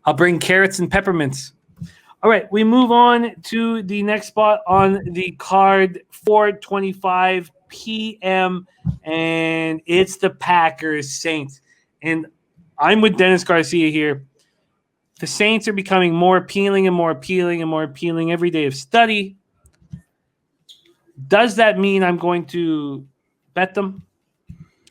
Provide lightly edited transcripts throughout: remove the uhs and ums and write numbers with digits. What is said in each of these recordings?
I'll bring carrots and peppermints. All right, we move on to the next spot on the card, 4:25 p.m., and it's the Packers Saints. And I'm with Dennis Garcia here. The Saints are becoming more appealing and more appealing and more appealing every day of study. Does that mean I'm going to bet them?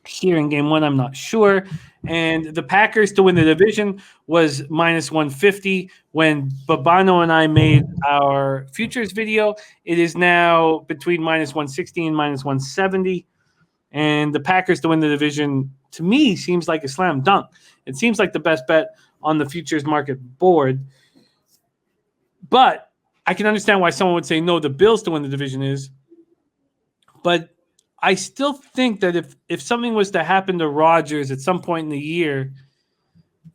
Here in game one, I'm not sure. And the Packers to win the division was minus 150 when Babano and I made our futures video. It is now between minus 160 and minus 170. And the Packers to win the division, to me, seems like a slam dunk. It seems like the best bet on the futures market board. But I can understand why someone would say, no, the Bills to win the division is. But I still think that if something was to happen to Rodgers at some point in the year,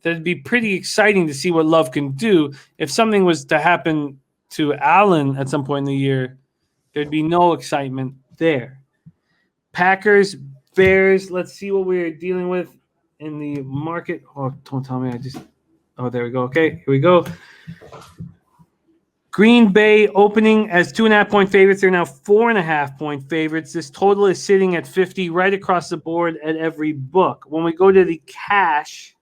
that'd be pretty exciting to see what Love can do. If something was to happen to Allen at some point in the year, there'd be no excitement there. Packers, Bears, let's see what we're dealing with in the market. Oh, don't tell me. There we go. Okay, here we go. Green Bay opening as 2.5-point favorites. They're now 4.5-point favorites. This total is sitting at 50 right across the board at every book. When we go to the cash,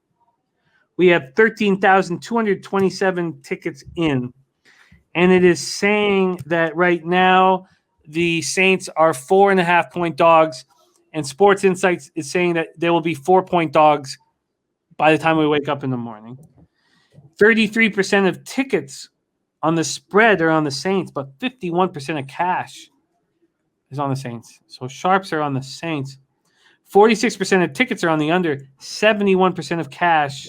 we have 13,227 tickets in. And it is saying that right now the Saints are 4.5-point dogs. And Sports Insights is saying that they will be 4-point dogs by the time we wake up in the morning. 33% of tickets on the spread are on the Saints, but 51% of cash is on the Saints. So sharps are on the Saints. 46% of tickets are on the under. 71% of cash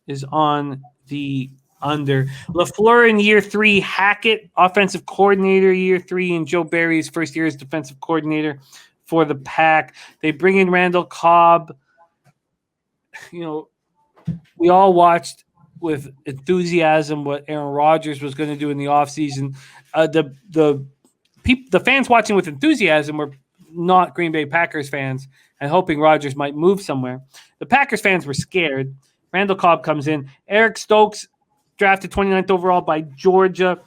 is on the under. LaFleur in year 3, Hackett, offensive coordinator year 3, and Joe Barry's first year as defensive coordinator for the Pack. They bring in Randall Cobb. You know, we all watched with enthusiasm what Aaron Rodgers was going to do in the offseason. The fans watching with enthusiasm were not Green Bay Packers fans and hoping Rodgers might move somewhere. The Packers fans were scared. Randall Cobb comes in. Eric Stokes, drafted 29th overall by Georgia.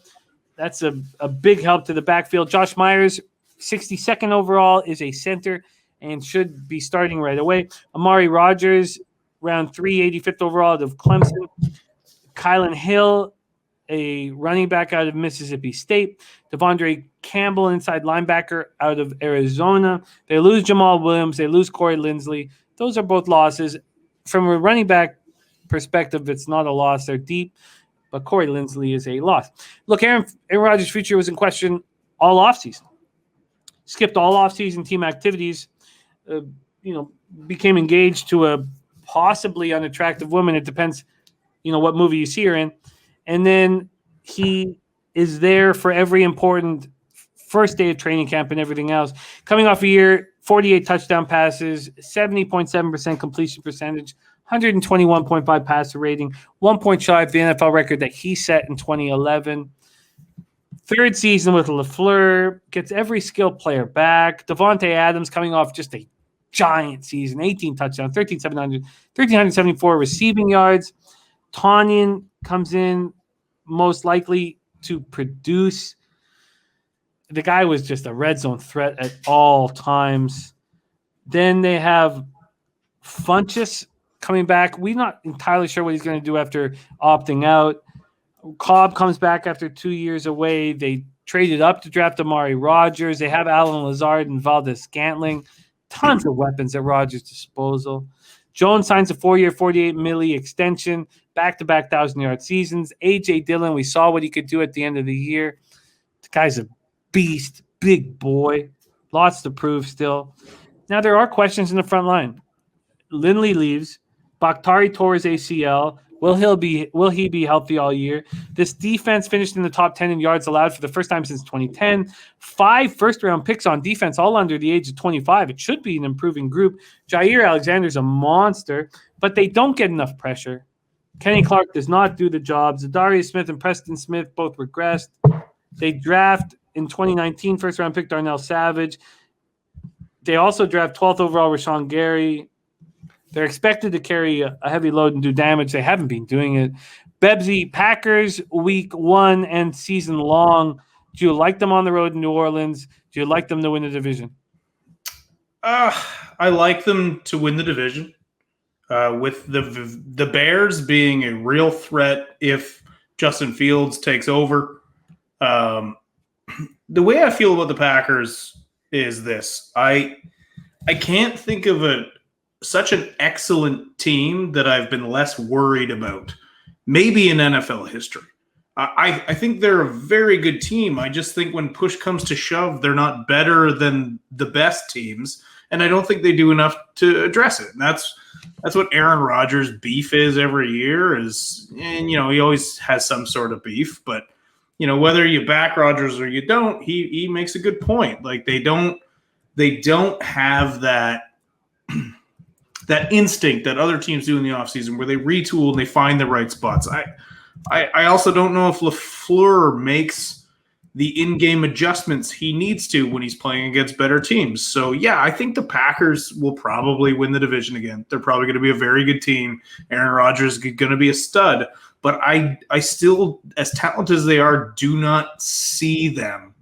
That's a big help to the backfield. Josh Myers, 62nd overall, is a center and should be starting right away. Amari Rodgers, round 3, 85th overall out of Clemson. Kylan Hill, a running back out of Mississippi State. Devondre Campbell, inside linebacker out of Arizona. They lose Jamal Williams. They lose Corey Linsley. Those are both losses. From a running back perspective, it's not a loss. They're deep, but Corey Linsley is a loss. Look, Aaron Rodgers' future was in question all offseason. Skipped all offseason team activities, became engaged to a possibly unattractive woman. It depends, what movie you see her in. And then he is there for every important first day of training camp and everything else. Coming off a year, 48 touchdown passes, 70.7% completion percentage, 121.5 passer rating, 1 point shy of the NFL record that he set in 2011. Third season with LaFleur, gets every skilled player back. Devontae Adams coming off just a giant season, 18 touchdowns, 1,374 receiving yards. Tonyan comes in most likely to produce. The guy was just a red zone threat at all times. Then they have Funchess coming back. We're not entirely sure what he's going to do after opting out. Cobb comes back after 2 years away. They traded up to draft Amari Rodgers. They have Alan Lazard and Valdez-Scantling. Tons of weapons at Rodgers' disposal. Jones signs a 4-year, $48 million extension, back-to-back 1,000-yard seasons. A.J. Dillon, we saw what he could do at the end of the year. The guy's a beast, big boy. Lots to prove still. Now, there are questions in the front line. Lindley leaves. Bakhtari tore his ACL. Will he be healthy all year? This defense finished in the top 10 in yards allowed for the first time since 2010. 5 first-round picks on defense, all under the age of 25. It should be an improving group. Jair Alexander's a monster, but they don't get enough pressure. Kenny Clark does not do the job. Zadarius Smith and Preston Smith both regressed. They draft in 2019 first-round pick Darnell Savage. They also draft 12th overall Rashawn Gary. They're expected to carry a heavy load and do damage. They haven't been doing it. Bebsie, Packers week 1 and season long. Do you like them on the road in New Orleans? Do you like them to win the division? I like them to win the division. With the Bears being a real threat if Justin Fields takes over. The way I feel about the Packers is this. I can't think of such an excellent team that I've been less worried about. Maybe in NFL history. I think they're a very good team. I just think when push comes to shove, they're not better than the best teams. And I don't think they do enough to address it. And that's what Aaron Rodgers' beef is every year. And he always has some sort of beef. But whether you back Rodgers or you don't, he makes a good point. Like they don't have that instinct that other teams do in the offseason where they retool and they find the right spots. I also don't know if LaFleur makes the in-game adjustments he needs to when he's playing against better teams. So, yeah, I think the Packers will probably win the division again. They're probably going to be a very good team. Aaron Rodgers is going to be a stud. But I still, as talented as they are, do not see them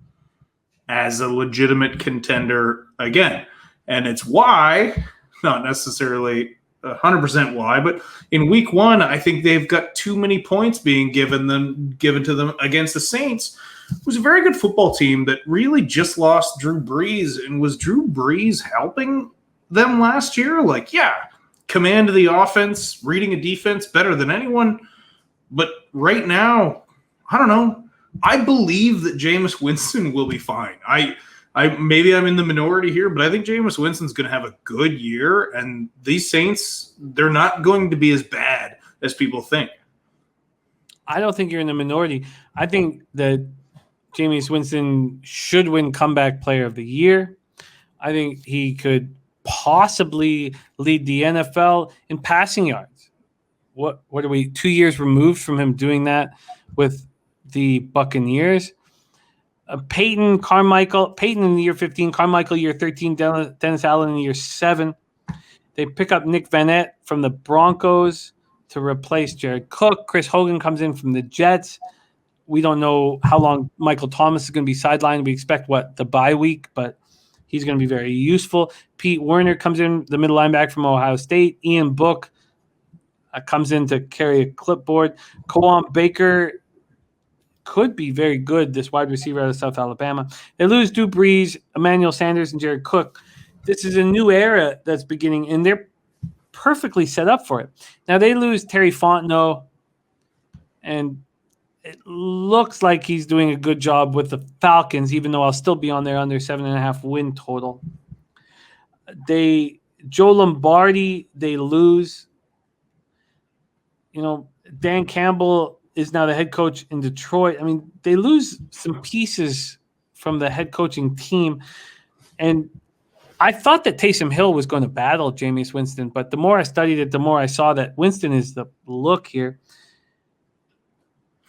as a legitimate contender again. And it's why, not necessarily 100% why, but in week 1, I think they've got too many points being given to them against the Saints. It was a very good football team that really just lost Drew Brees. And was Drew Brees helping them last year? Command of the offense, reading a defense better than anyone. But right now, I don't know. I believe that Jameis Winston will be fine. Maybe I'm in the minority here, but I think Jameis Winston's going to have a good year. And these Saints, they're not going to be as bad as people think. I don't think you're in the minority. I think that Jameis Winston should win Comeback Player of the Year. I think he could possibly lead the NFL in passing yards. What are we 2 years removed from him doing that with the Buccaneers? Peyton in the year 15, Carmichael year 13, Dennis Allen in the year 7. They pick up Nick Vanette from the Broncos to replace Jared Cook. Chris Hogan comes in from the Jets. We don't know how long Michael Thomas is going to be sidelined. We expect the bye week, but he's going to be very useful. Pete Werner comes in, the middle linebacker from Ohio State. Ian Book comes in to carry a clipboard. Kawam Baker could be very good, this wide receiver out of South Alabama. They lose Drew Brees, Emmanuel Sanders, and Jared Cook. This is a new era that's beginning, and they're perfectly set up for it. Now, they lose Terry Fontenot, and it looks like he's doing a good job with the Falcons, even though I'll still be on there under 7.5 win total. Joe Lombardi, they lose. Dan Campbell is now the head coach in Detroit. I mean, they lose some pieces from the head coaching team. And I thought that Taysom Hill was going to battle Jameis Winston, but the more I studied it, the more I saw that Winston is the look here.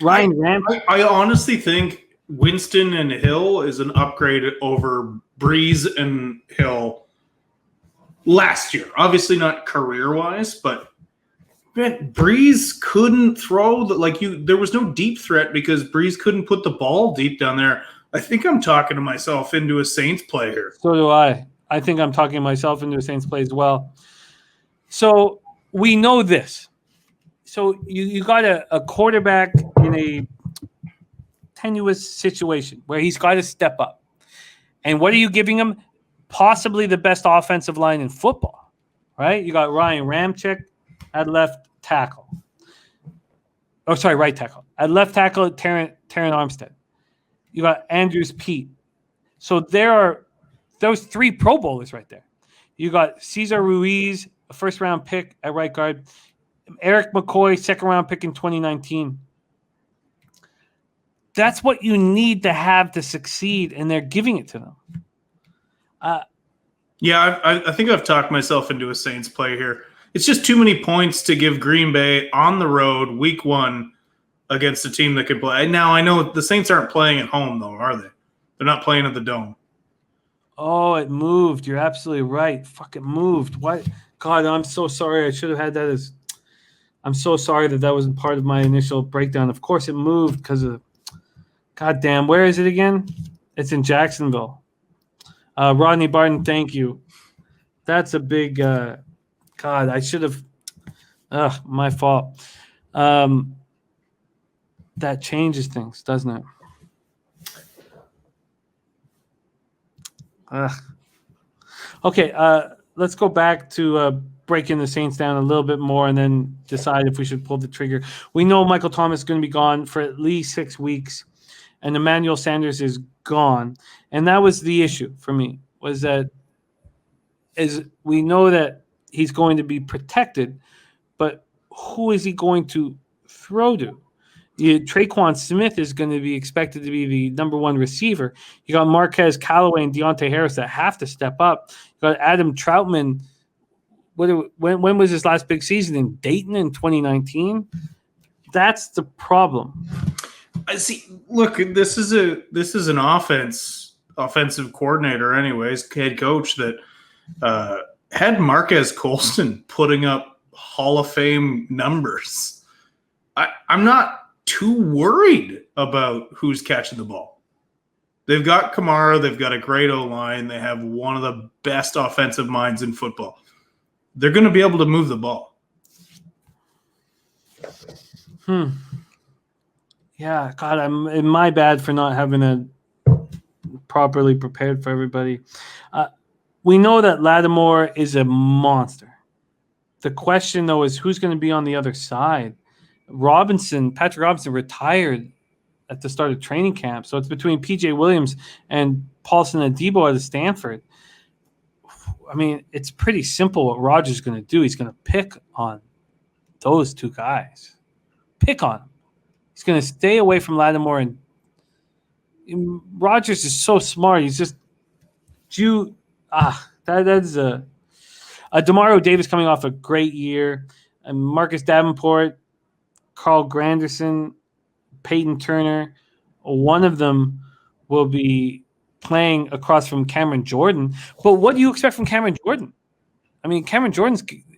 Ryan Ramczyk. I honestly think Winston and Hill is an upgrade over Brees and Hill last year. Obviously not career-wise, but man, Brees couldn't throw there was no deep threat because Brees couldn't put the ball deep down there. I think I'm talking to myself into a Saints play here. So do I. I think I'm talking myself into a Saints play as well. So we know this. So you got a quarterback in a tenuous situation where he's got to step up. And what are you giving him? Possibly the best offensive line in football, right? You got Ryan Ramczyk at left tackle. Oh, sorry, right tackle. At left tackle, Terran Armstead. You got Andrews Pete. So there are those 3 Pro Bowlers right there. You got Cesar Ruiz, a first-round pick at right guard. Eric McCoy, second-round pick in 2019. That's what you need to have to succeed, and they're giving it to them. I think I've talked myself into a Saints play here. It's just too many points to give Green Bay on the road week 1 against a team that could play. Now, I know the Saints aren't playing at home, though, are they? They're not playing at the Dome. Oh, it moved. You're absolutely right. Fuck, it moved. What? God, I'm so sorry. I should have had that as. I'm so sorry that wasn't part of my initial breakdown. Of course, it moved because of. God damn, where is it again? It's in Jacksonville. Rodney Barton, thank you. That's a big. God, I should have. My fault. That changes things, doesn't it? Okay, let's go back to breaking the Saints down a little bit more and then decide if we should pull the trigger. We know Michael Thomas is going to be gone for at least 6 weeks, and Emmanuel Sanders is gone. And that was the issue for me, was that as we know that he's going to be protected, but who is he going to throw to? Traquan Smith is going to be expected to be the number one receiver. You got Marquez Callaway and Deontay Harris that have to step up. You got Adam Troutman. When was his last big season? In Dayton in 2019? That's the problem. I see. Look, this is an offensive coordinator, anyways, head coach that had Marquez Colston putting up Hall of Fame numbers. I'm not too worried about who's catching the ball. They've got Kamara. They've got a great O-line. They have one of the best offensive minds in football. They're going to be able to move the ball. Yeah, God, I'm my bad for not having a properly prepared for everybody. We know that Lattimore is a monster. The question, though, is who's going to be on the other side. Patrick Robinson retired at the start of training camp, so it's between P.J. Williams and Paulson Adebo out of Stanford. I mean, it's pretty simple what Rodgers is going to do. He's going to pick on those two guys. Pick on them. He's going to stay away from Lattimore, and Rodgers is so smart. He's just that's a DeMario Davis coming off a great year, and Marcus Davenport, Carl Granderson, Peyton Turner. One of them will be playing across from Cameron Jordan. But what do you expect from Cameron Jordan? I mean, Cameron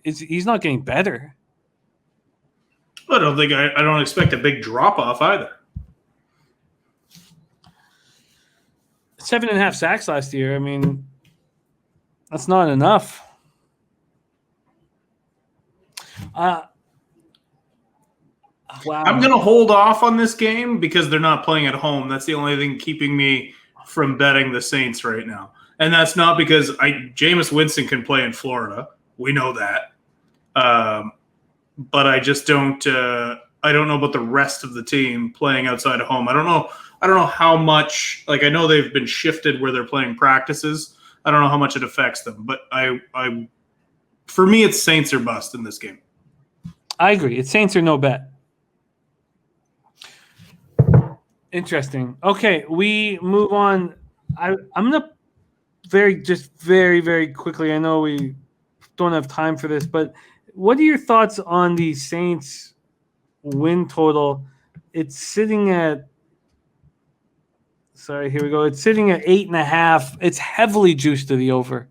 he's not getting better. I don't expect a big drop off either. 7.5 sacks last year. I mean, that's not enough. Wow. I'm going to hold off on this game because they're not playing at home. That's the only thing keeping me from betting the Saints right now. And that's not because Jameis Winston can play in Florida. We know that. But I just don't I don't know about the rest of the team playing outside of home. I don't know how much, like, I know they've been shifted where they're playing practices. I don't know how much it affects them, but for me, it's Saints or bust in this game. I agree. It's Saints or no bet. Interesting. Okay, we move on. I'm gonna very, very quickly. I know we don't have time for this, but what are your thoughts on the Saints win total? It's sitting at. Sorry, here we go. It's sitting at 8.5. It's heavily juiced to the over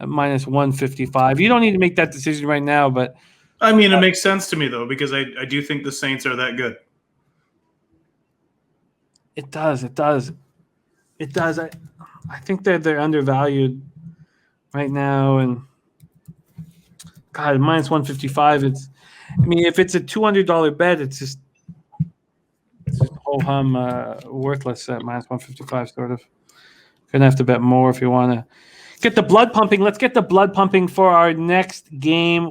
at -155. You don't need to make that decision right now, but I mean, it makes sense to me though, because I do think the Saints are that good. It does. I think that they're undervalued right now, and God, -155. If it's a $200 bet, it's just ho-hum worthless at -155, sort of. Gonna have to bet more if you want to get the blood pumping. Let's get the blood pumping for our next game.